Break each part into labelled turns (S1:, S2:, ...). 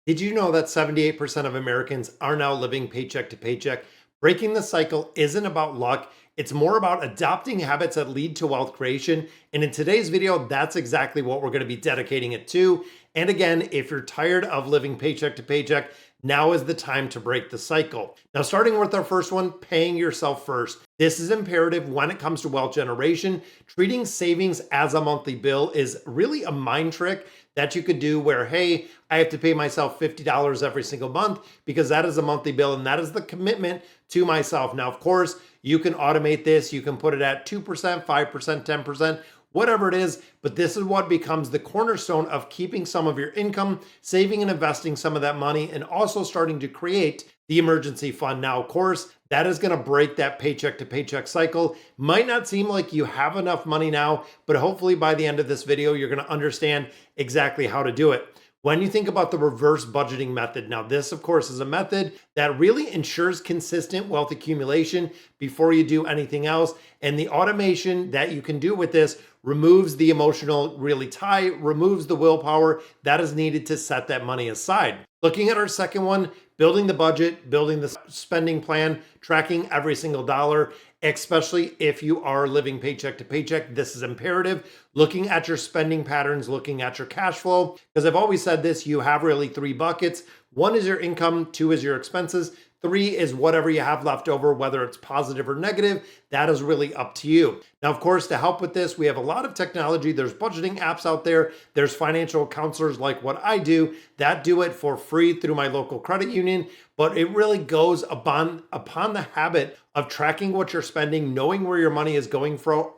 S1: Did you know that 78% of Americans are now living paycheck to paycheck? Breaking the cycle isn't about luck, it's more about adopting habits that lead to wealth creation. And in today's video, that's exactly what we're going to be dedicating it to. And again, if you're tired of living paycheck to paycheck, now is the time to break the cycle. Now, starting with our first one, paying yourself first. This is imperative when it comes to wealth generation. Treating savings as a monthly bill is really a mind trick that you could do where, hey, I have to pay myself $50 every single month because that is a monthly bill and that is the commitment to myself. Now, of course, you can automate this. You can put it at 2%, 5%, 10%, whatever it is, but this is what becomes the cornerstone of keeping some of your income, saving and investing some of that money, and also starting to create the emergency fund. Now, of course, that is going to break that paycheck to paycheck cycle. Might not seem like you have enough money now, but hopefully by the end of this video, you're going to understand exactly how to do it. When you think about the reverse budgeting method, now this, of course, is a method that really ensures consistent wealth accumulation before you do anything else. And the automation that you can do with this removes the emotional really tie, removes the willpower that is needed to set that money aside. Looking at our second one, building the budget, building the spending plan, tracking every single dollar, especially if you are living paycheck to paycheck. This is imperative. Looking at your spending patterns, looking at your cash flow, because I've always said this, you have really three buckets. One is your income, two is your expenses, three is whatever you have left over, whether it's positive or negative. That is really up to you. Now, of course, to help with this, we have a lot of technology. There's budgeting apps out there. There's financial counselors like what I do that do it for free through my local credit union. But it really goes upon the habit of tracking what you're spending, knowing where your money is going for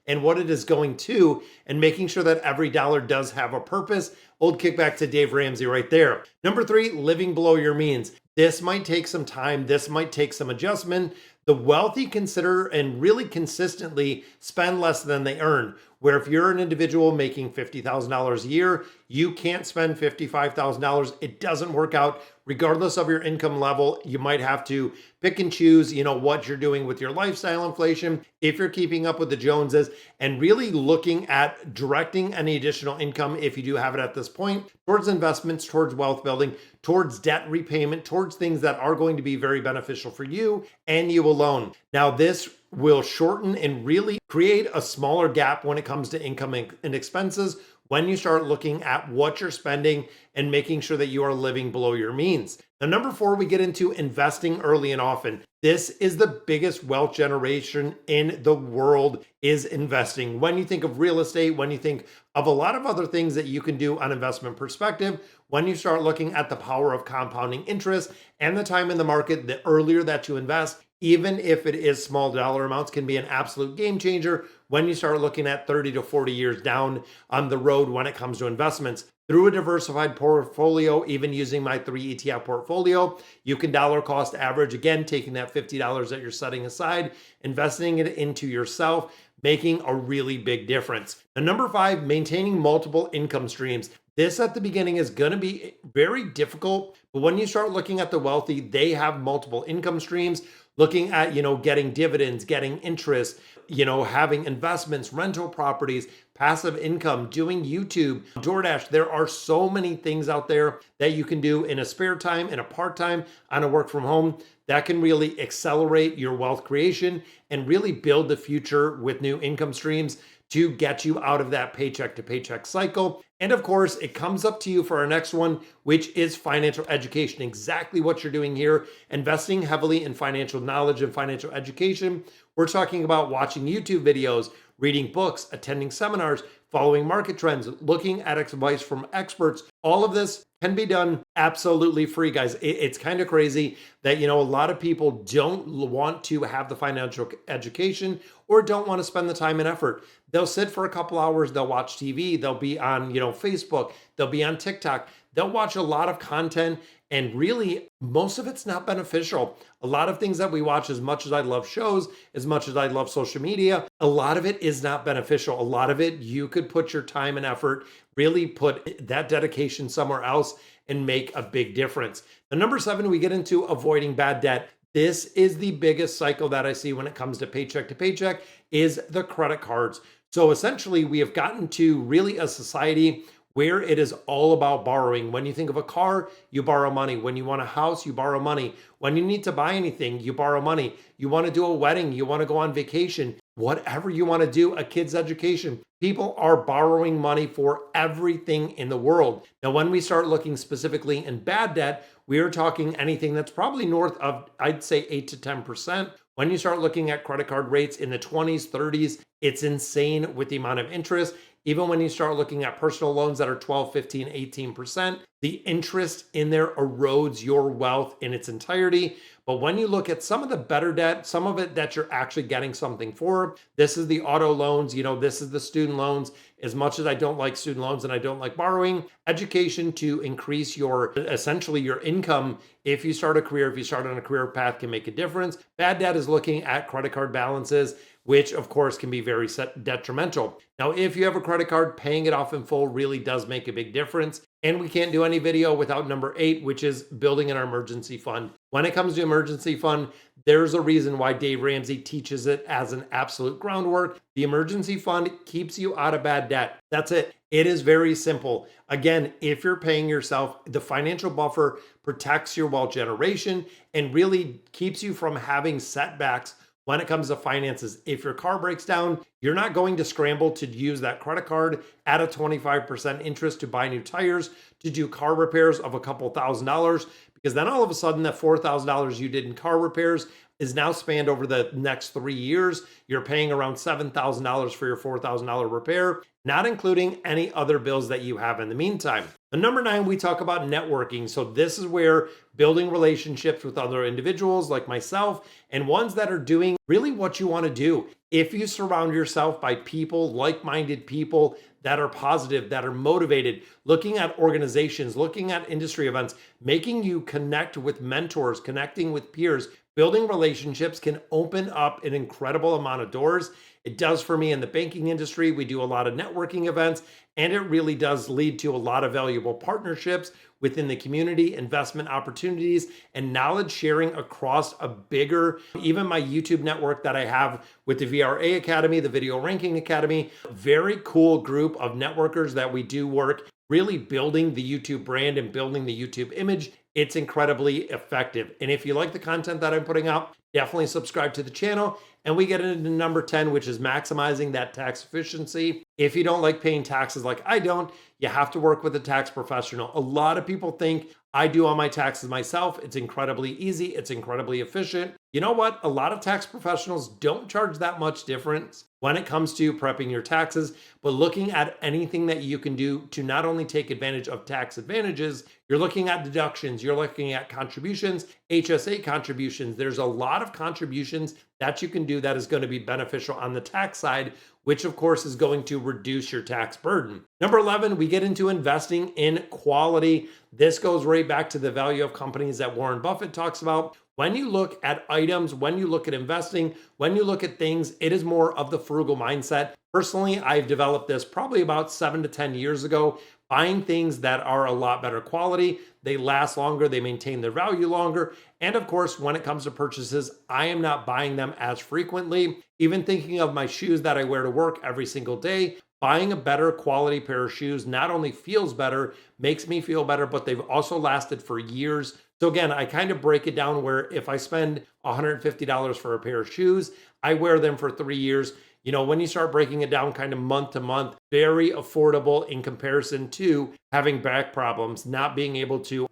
S1: and what it is going to, and making sure that every dollar does have a purpose. Old kickback to Dave Ramsey right there. Number three, living below your means. This might take some time. This might take some adjustment. The wealthy consider and really consistently spend less than they earn. Where if you're an individual making $50,000 a year, you can't spend $55,000. It doesn't work out. Regardless of your income level, you might have to pick and choose, what you're doing with your lifestyle inflation, if you're keeping up with the Joneses, and really looking at directing any additional income, if you do have it at this point, towards investments, towards wealth building, towards debt repayment, towards things that are going to be very beneficial for you and you alone. Now, this will shorten and really create a smaller gap when it comes to income and expenses when you start looking at what you're spending and making sure that you are living below your means. Now, number four, we get into investing early and often. This is the biggest wealth generation in the world, is investing. When you think of real estate, when you think of a lot of other things that you can do on investment perspective, when you start looking at the power of compounding interest and the time in the market, the earlier that you invest, even if it is small dollar amounts, can be an absolute game changer when you start looking at 30 to 40 years down on the road when it comes to investments. Through a diversified portfolio, even using my 3 ETF portfolio, you can dollar cost average, again, taking that $50 that you're setting aside, investing it into yourself, making a really big difference. And number five, maintaining multiple income streams. This at the beginning is going to be very difficult, but when you start looking at the wealthy, they have multiple income streams, looking at, getting dividends, getting interest, having investments, rental properties, passive income, doing YouTube, DoorDash. There are so many things out there that you can do in a spare time, in a part-time, on a work from home that can really accelerate your wealth creation and really build the future with new income streams to get you out of that paycheck to paycheck cycle. And of course, it comes up to you for our next one, which is financial education. Exactly what you're doing here, investing heavily in financial knowledge and financial education. We're talking about watching YouTube videos, reading books, attending seminars, following market trends, looking at advice from experts. All of this can be done absolutely free, guys. It's kind of crazy that, a lot of people don't want to have the financial education or don't want to spend the time and effort. They'll sit for a couple hours, they'll watch TV, they'll be on, Facebook, they'll be on TikTok, they'll watch a lot of content, and really most of it's not beneficial. A lot of things that we watch, as much as I love shows, as much as I love social media, a lot of it is not beneficial. A lot of it, you could put your time and effort, really put that dedication somewhere else and make a big difference. And number seven, we get into avoiding bad debt. This is the biggest cycle that I see when it comes to paycheck, is the credit cards. So essentially, we have gotten to really a society where it is all about borrowing. When you think of a car, you borrow money. When you want a house, you borrow money. When you need to buy anything, you borrow money. You want to do a wedding, you want to go on vacation, whatever you want to do, a kid's education. People are borrowing money for everything in the world. Now, when we start looking specifically in bad debt, we are talking anything that's probably north of, I'd say, 8 to 10%. When you start looking at credit card rates in the 20s, 30s, it's insane with the amount of interest. Even when you start looking at personal loans that are 12, 15, 18%, the interest in there erodes your wealth in its entirety. But when you look at some of the better debt, some of it that you're actually getting something for, this is the auto loans, this is the student loans. As much as I don't like student loans and I don't like borrowing, education to increase essentially your income if you start a career, if you start on a career path, can make a difference. Bad debt is looking at credit card balances, which of course can be very detrimental. Now, if you have a credit card, paying it off in full really does make a big difference. And we can't do any video without number 8, which is building an emergency fund. When it comes to emergency fund, there's a reason why Dave Ramsey teaches it as an absolute groundwork. The emergency fund keeps you out of bad debt. That's it. It is very simple. Again, if you're paying yourself, the financial buffer protects your wealth generation and really keeps you from having setbacks when it comes to finances. If your car breaks down, you're not going to scramble to use that credit card at a 25% interest to buy new tires, to do car repairs of a couple $1,000s, because then all of a sudden that $4,000 you did in car repairs is now spanned over the next 3 years. You're paying around $7,000 for your $4,000 repair, not including any other bills that you have in the meantime. And number 9, we talk about networking. So this is where building relationships with other individuals like myself and ones that are doing really what you want to do. If you surround yourself by people, like-minded people that are positive, that are motivated, looking at organizations, looking at industry events, making you connect with mentors, connecting with peers, building relationships can open up an incredible amount of doors. It does for me in the banking industry. We do a lot of networking events, and it really does lead to a lot of valuable partnerships within the community, investment opportunities, and knowledge sharing across a bigger, even my YouTube network that I have with the VRA Academy, the Video Ranking Academy, very cool group of networkers that we do work really building the YouTube brand and building the YouTube image. It's incredibly effective. And if you like the content that I'm putting out, definitely subscribe to the channel. And we get into number 10, which is maximizing that tax efficiency. If you don't like paying taxes like I don't, you have to work with a tax professional. A lot of people think I do all my taxes myself. It's incredibly easy. It's incredibly efficient. You know what? A lot of tax professionals don't charge that much difference when it comes to prepping your taxes, but looking at anything that you can do to not only take advantage of tax advantages, you're looking at deductions, you're looking at contributions, HSA contributions. There's a lot of contributions that you can do that is going to be beneficial on the tax side, which of course is going to reduce your tax burden. Number 11, we get into investing in quality. This goes right back to the value of companies that Warren Buffett talks about. When you look at items, when you look at investing, when you look at things, it is more of the frugal mindset. Personally, I've developed this probably about 7 to 10 years ago, buying things that are a lot better quality. They last longer, they maintain their value longer. And of course, when it comes to purchases, I am not buying them as frequently. Even thinking of my shoes that I wear to work every single day, buying a better quality pair of shoes not only feels better, makes me feel better, but they've also lasted for years. So again, I kind of break it down where if I spend $150 for a pair of shoes, I wear them for 3 years. When you start breaking it down kind of month to month, very affordable in comparison to having back problems, not being able to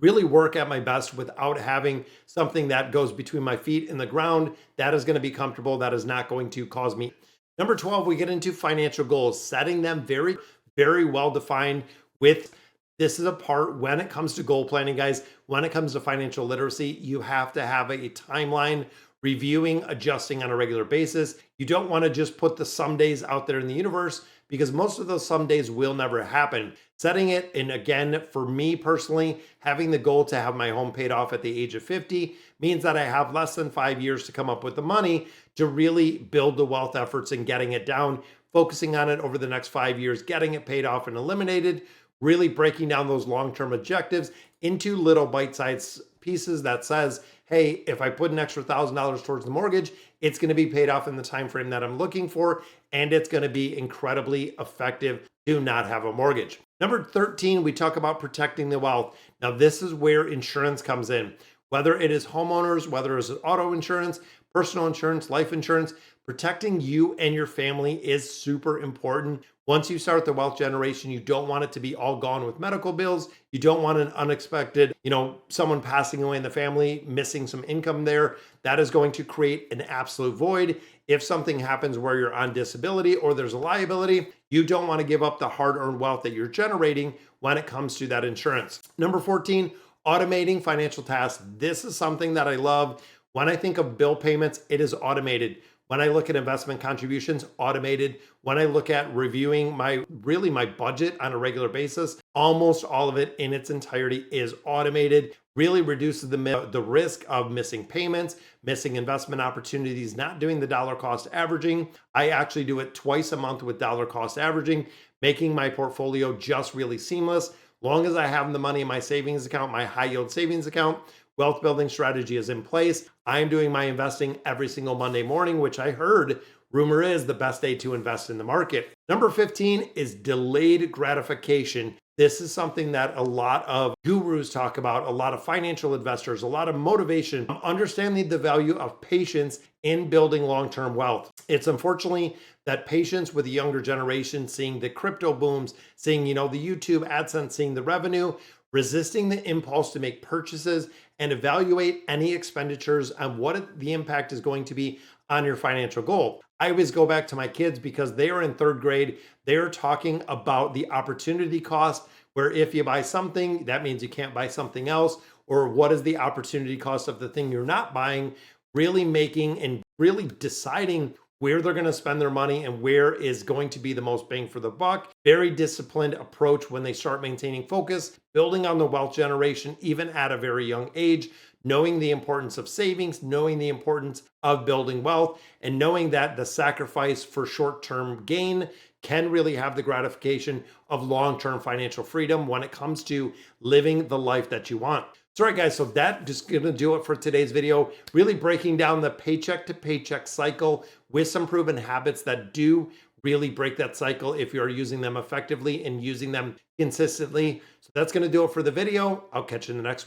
S1: really work at my best without having something that goes between my feet and the ground. That is going to be comfortable. That is not going to cause me. Number 12, we get into financial goals, setting them very, very well defined with. This is a part when it comes to goal planning, guys. When it comes to financial literacy, you have to have a timeline, reviewing, adjusting on a regular basis. You don't want to just put the somedays out there in the universe because most of those somedays will never happen. Setting it, and again, for me personally, having the goal to have my home paid off at the age of 50 means that I have less than 5 years to come up with the money to really build the wealth efforts and getting it down, focusing on it over the next 5 years, getting it paid off and eliminated, really breaking down those long-term objectives into little bite-sized pieces that says, hey, if I put an extra $1,000 towards the mortgage, it's going to be paid off in the time frame that I'm looking for, and it's going to be incredibly effective to not have a mortgage. Number 13, we talk about protecting the wealth. Now, this is where insurance comes in. Whether it is homeowners, whether it's auto insurance, personal insurance, life insurance, protecting you and your family is super important. Once you start the wealth generation, you don't want it to be all gone with medical bills. You don't want an unexpected, someone passing away in the family, missing some income there. That is going to create an absolute void. If something happens where you're on disability or there's a liability, you don't want to give up the hard earned wealth that you're generating when it comes to that insurance. Number 14, automating financial tasks. This is something that I love. When I think of bill payments, it is automated. When I look at investment contributions, automated. When I look at reviewing my budget on a regular basis, almost all of it in its entirety is automated. Really reduces the risk of missing payments, missing investment opportunities, not doing the dollar cost averaging. I actually do it twice a month with dollar cost averaging, making my portfolio just really seamless. Long as I have the money in my savings account, my high yield savings account, wealth building strategy is in place. I'm doing my investing every single Monday morning, which I heard rumor is the best day to invest in the market. Number 15 is delayed gratification. This is something that a lot of gurus talk about, a lot of financial investors, a lot of motivation, understanding the value of patience in building long-term wealth. It's unfortunately that patience with the younger generation, seeing the crypto booms, seeing, the YouTube AdSense, seeing the revenue, resisting the impulse to make purchases and evaluate any expenditures on what the impact is going to be on your financial goal. I always go back to my kids because they are in third grade. They are talking about the opportunity cost, where if you buy something, that means you can't buy something else, or what is the opportunity cost of the thing you're not buying, really making and really deciding where they're going to spend their money and where is going to be the most bang for the buck. Very disciplined approach when they start maintaining focus, building on the wealth generation, even at a very young age, knowing the importance of savings, knowing the importance of building wealth, and knowing that the sacrifice for short-term gain can really have the gratification of long-term financial freedom when it comes to living the life that you want. So, all right, guys, so that just gonna do it for today's video. Really breaking down the paycheck to paycheck cycle with some proven habits that do really break that cycle if you're using them effectively and using them consistently. So that's gonna do it for the video. I'll catch you in the next one.